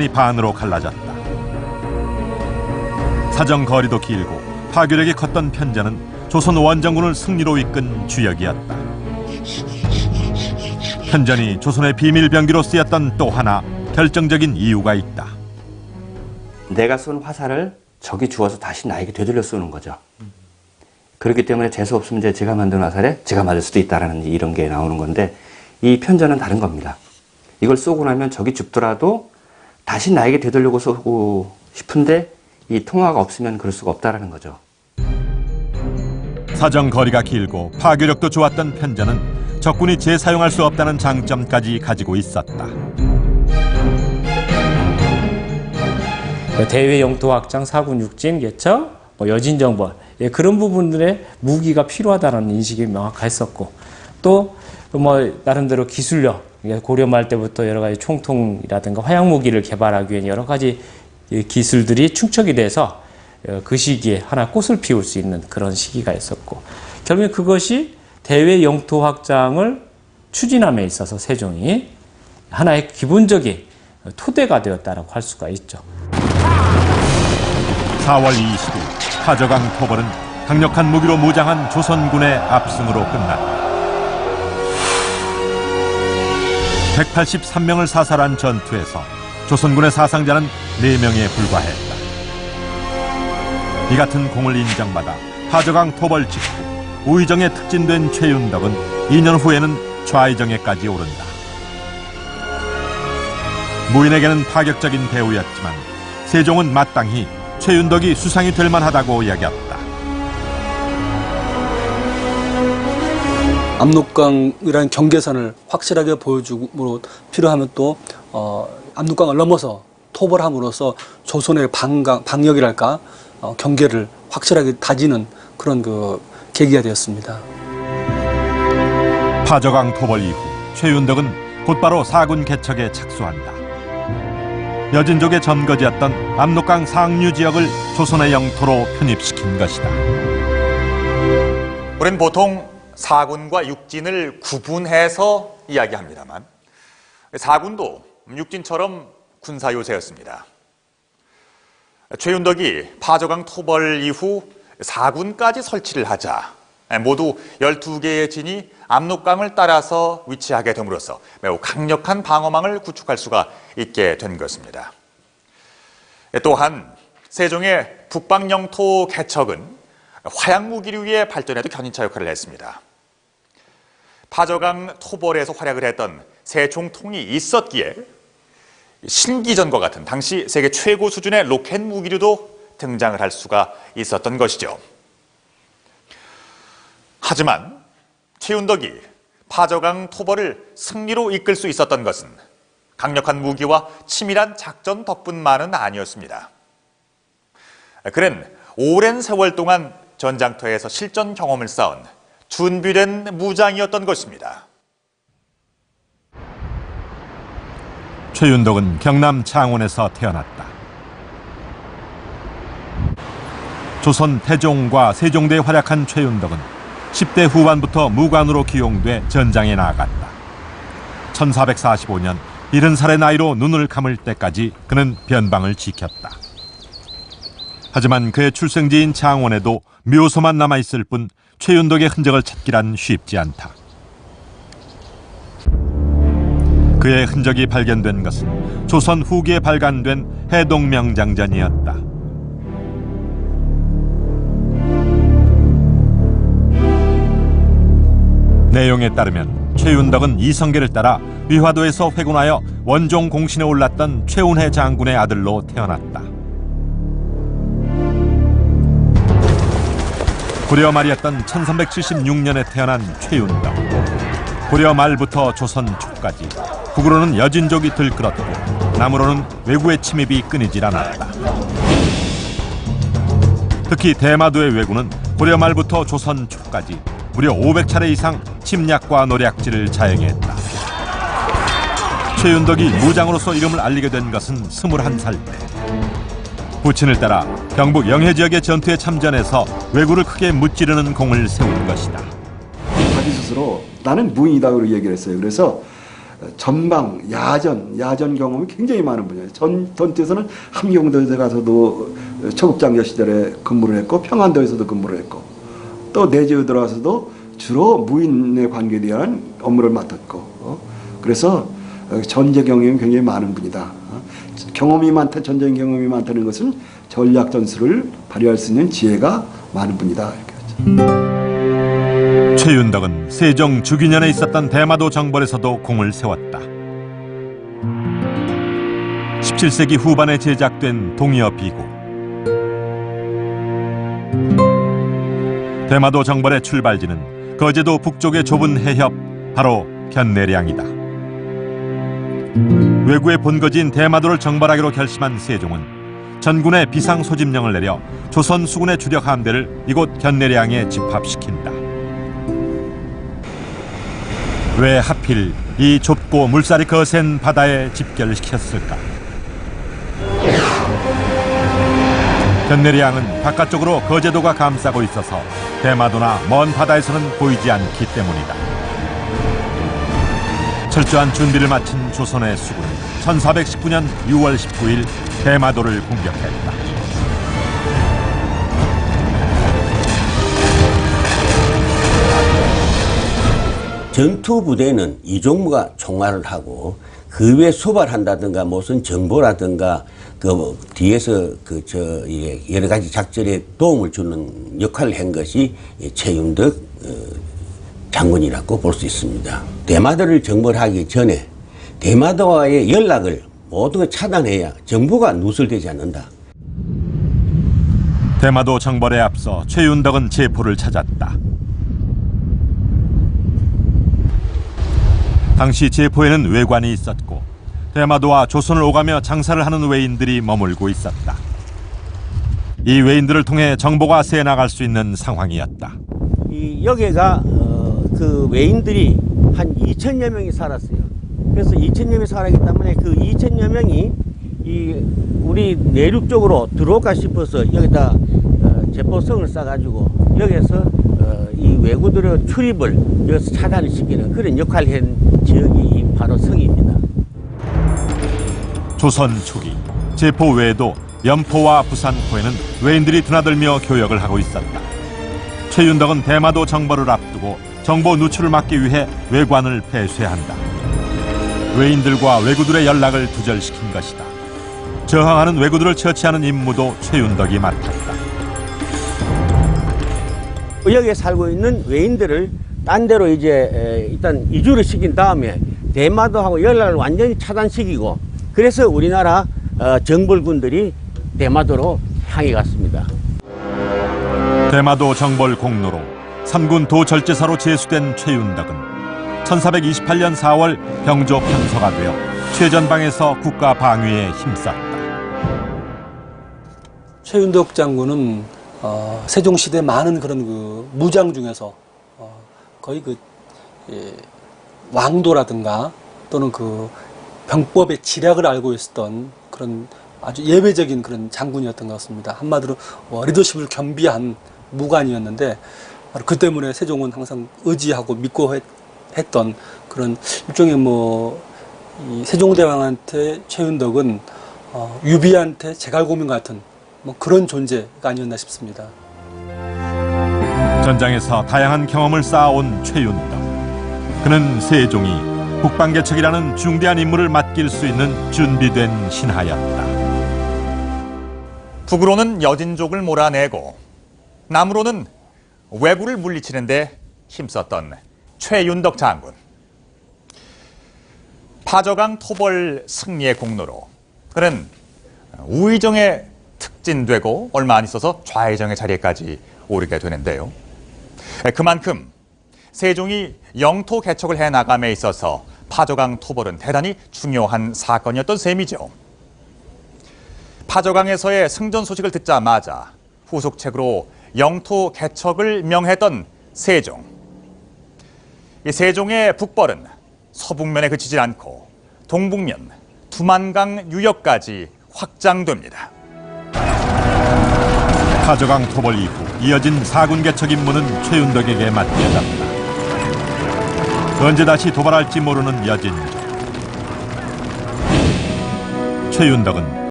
반으로 갈라졌다. 사정 거리도 길고 파괴력이 컸던 편자는 조선 원정군을 승리로 이끈 주역이었다. 편전이 조선의 비밀 병기로 쓰였던 또 하나 결정적인 이유가 있다. 내가 쏜 화살을 적이 주워서 다시 나에게 되돌려 쏘는 거죠. 그렇기 때문에 재수 없으면 제가 만든 화살에 제가 맞을 수도 있다라는 이런 게 나오는 건데, 이 편전은 다른 겁니다. 이걸 쏘고 나면 적이 죽더라도 다시 나에게 되돌리고 쏘고 싶은데 이 통화가 없으면 그럴 수가 없다라는 거죠. 사정 거리가 길고 파괴력도 좋았던 편전은 적군이 재사용할 수 없다는 장점까지 가지고 있었다. 대외 영토 확장, 사군 육진, 개척, 여진 정벌, 그런 부분들의 무기가 필요하다는 인식이 명확했었고, 또 나름대로 기술력, 고려 말 때부터 여러 가지 총통이라든가 화약 무기를 개발하기 위한 여러 가지 기술들이 충족이 돼서 그 시기에 하나 꽃을 피울 수 있는 그런 시기가 있었고, 결국에 그것이 대외 영토 확장을 추진함에 있어서 세종이 하나의 기본적인 토대가 되었다고 할 수가 있죠. 4월 20일 파저강 토벌은 강력한 무기로 무장한 조선군의 압승으로 끝났다. 183명을 사살한 전투에서 조선군의 사상자는 4명에 불과했다. 이 같은 공을 인정받아 파저강 토벌 직후 우의정에 특진된 최윤덕은 2년 후에는 좌의정에까지 오른다. 무인에게는 파격적인 대우였지만 세종은 마땅히 최윤덕이 수상이 될 만하다고 여겼다. 압록강이라는 경계선을 확실하게 보여주므로 필요하면 또 압록강을 넘어서 토벌함으로써 조선의 방역이랄까 경계를 확실하게 다지는 그런 계기가 되었습니다. 파저강 토벌 이후 최윤덕은 곧바로 사군 개척에 착수한다. 여진족의 점거지였던 압록강 상류 지역을 조선의 영토로 편입시킨 것이다. 우리는 보통 사군과 육진을 구분해서 이야기합니다만, 사군도 육진처럼 군사 요새였습니다. 최윤덕이 파저강 토벌 이후 사군까지 설치를 하자 모두 12개의 진이 압록강을 따라서 위치하게 됨으로써 매우 강력한 방어망을 구축할 수가 있게 된 것입니다. 또한 세종의 북방 영토 개척은 화약 무기류의 발전에도 견인차 역할을 했습니다. 파저강 토벌에서 활약을 했던 세 총통이 있었기에 신기전과 같은 당시 세계 최고 수준의 로켓 무기류도 등장을 할 수가 있었던 것이죠. 하지만 최윤덕이 파저강 토벌을 승리로 이끌 수 있었던 것은 강력한 무기와 치밀한 작전 덕분만은 아니었습니다. 그는 오랜 세월 동안 전장터에서 실전 경험을 쌓은 준비된 무장이었던 것입니다. 최윤덕은 경남 창원에서 태어났다. 조선 태종과 세종대에 활약한 최윤덕은 10대 후반부터 무관으로 기용돼 전장에 나아갔다. 1445년 70살의 나이로 눈을 감을 때까지 그는 변방을 지켰다. 하지만 그의 출생지인 창원에도 묘소만 남아있을 뿐 최윤덕의 흔적을 찾기란 쉽지 않다. 그의 흔적이 발견된 것은 조선 후기에 발간된 해동명장전이었다. 내용에 따르면 최윤덕은 이성계를 따라 위화도에서 회군하여 원종 공신에 올랐던 최운해 장군의 아들로 태어났다. 고려 말이었던 1376년에 태어난 최윤덕. 고려 말부터 조선 초까지 북으로는 여진족이 들끓었고 남으로는 외구의 침입이 끊이질 않았다. 특히 대마도의 왜군은 고려 말부터 조선 초까지 무려 500차례 이상 침략과 노략질을 자행했다. 최윤덕이 무장으로서 이름을 알리게 된 것은 21살 때. 부친을 따라 경북 영해 지역의 전투에 참전해서 왜구를 크게 무찌르는 공을 세운 것이다. 자기 스스로 나는 무인이다고 얘기를 했어요. 그래서 전방, 야전 경험이 굉장히 많은 분이에요. 전투에서는 함경도에 가서도 초급장교 시절에 근무를 했고 평안도에서도 근무를 했고 또 내지에 들어와서도 주로 무인에 관계대한 업무를 맡았고 그래서 전제 경험이 굉장히 많은 분이다. 경험이 많다, 전쟁 경험이 많다는 것은 전략 전술을 발휘할 수 있는 지혜가 많은 분이다. 이렇게 하죠. 최윤덕은 세종 주기년에 있었던 대마도 정벌에서도 공을 세웠다. 17세기 후반에 제작된 동이어 비고. 대마도 정벌의 출발지는 거제도 북쪽의 좁은 해협 바로 견내량이다. 왜구의 본거지인 대마도를 정벌하기로 결심한 세종은 전군에 비상 소집령을 내려 조선 수군의 주력 함대를 이곳 견내량에 집합시킨다. 왜 하필 이 좁고 물살이 거센 바다에 집결을 시켰을까? 견내량은 바깥쪽으로 거제도가 감싸고 있어서 대마도나 먼 바다에서는 보이지 않기 때문이다. 철저한 준비를 마친 조선의 수군은 1419년 6월 19일 대마도를 공격했다. 전투 부대는 이종무가 총알을 하고 그 외에 소발한다든가 무슨 정보라든가 그 뒤에서 여러 가지 작전에 도움을 주는 역할을 한 것이 최윤덕 장군이라고 볼 수 있습니다. 대마도를 정벌하기 전에 대마도와의 연락을 모두 차단해야 정보가 누설되지 않는다. 대마도 정벌에 앞서 최윤덕은 제포를 찾았다. 당시 제포에는 외관이 있었고 대마도와 조선을 오가며 장사를 하는 외인들이 머물고 있었다. 이 외인들을 통해 정보가 새나갈 수 있는 상황이었다. 이 여기가 그 외인들이 한 2천여 명이 살았어요. 그래서 2천여 명이 살았기 때문에 그 2천여 명이 이 우리 내륙 쪽으로 들어올까 싶어서 여기다 제포성을 쌓아가지고 여기서 이 왜구들의 출입을 여기서 차단을 시키는 그런 역할을 한 지역이 바로 성입니다. 조선 초기 제포 외에도 연포와 부산포에는 외인들이 드나들며 교역을 하고 있었다. 최윤덕은 대마도 정벌을 앞두고 정보 누출을 막기 위해 외관을 폐쇄한다. 외인들과 왜구들의 연락을 두절시킨 것이다. 저항하는 왜구들을 처치하는 임무도 최윤덕이 맡았다. 여기에 살고 있는 외인들을 딴 데로 이제 일단 이주를 시킨 다음에 대마도하고 연락을 완전히 차단시키고 그래서 우리나라 정벌군들이 대마도로 향해 갔습니다. 대마도 정벌 공로로 3군 도절제사로 제수된 최윤덕은 1428년 4월 병조 편서가 되어 최전방에서 국가 방위에 힘썼다. 최윤덕 장군은 세종시대 많은 그런 그 무장 중에서 거의 왕도라든가 또는 그 병법의 지략을 알고 있었던 그런 아주 예외적인 그런 장군이었던 것 같습니다. 한마디로 리더십을 겸비한 무관이었는데 바로 그 때문에 세종은 항상 의지하고 믿고 했던 그런 일종의 이 세종대왕한테 최윤덕은 유비한테 제갈고민 같은 그런 존재가 아니었나 싶습니다. 전장에서 다양한 경험을 쌓아온 최윤덕. 그는 세종이 북방개척이라는 중대한 임무를 맡길 수 있는 준비된 신하였다. 북으로는 여진족을 몰아내고 남으로는 왜구를 물리치는 데 힘썼던 최윤덕 장군. 파저강 토벌 승리의 공로로 그는 우의정에 특진되고 얼마 안 있어서 좌의정의 자리에까지 오르게 되는데요. 그만큼 세종이 영토 개척을 해나감에 있어서 파저강 토벌은 대단히 중요한 사건이었던 셈이죠. 파저강에서의 승전 소식을 듣자마자 후속책으로 영토 개척을 명했던 세종. 이 세종의 북벌은 서북면에 그치지 않고 동북면 두만강 유역까지 확장됩니다. 파저강 토벌 이후 이어진 4군 개척 임무는 최윤덕에게 맡겨졌다. 언제 다시 도발할지 모르는 여진족. 최윤덕은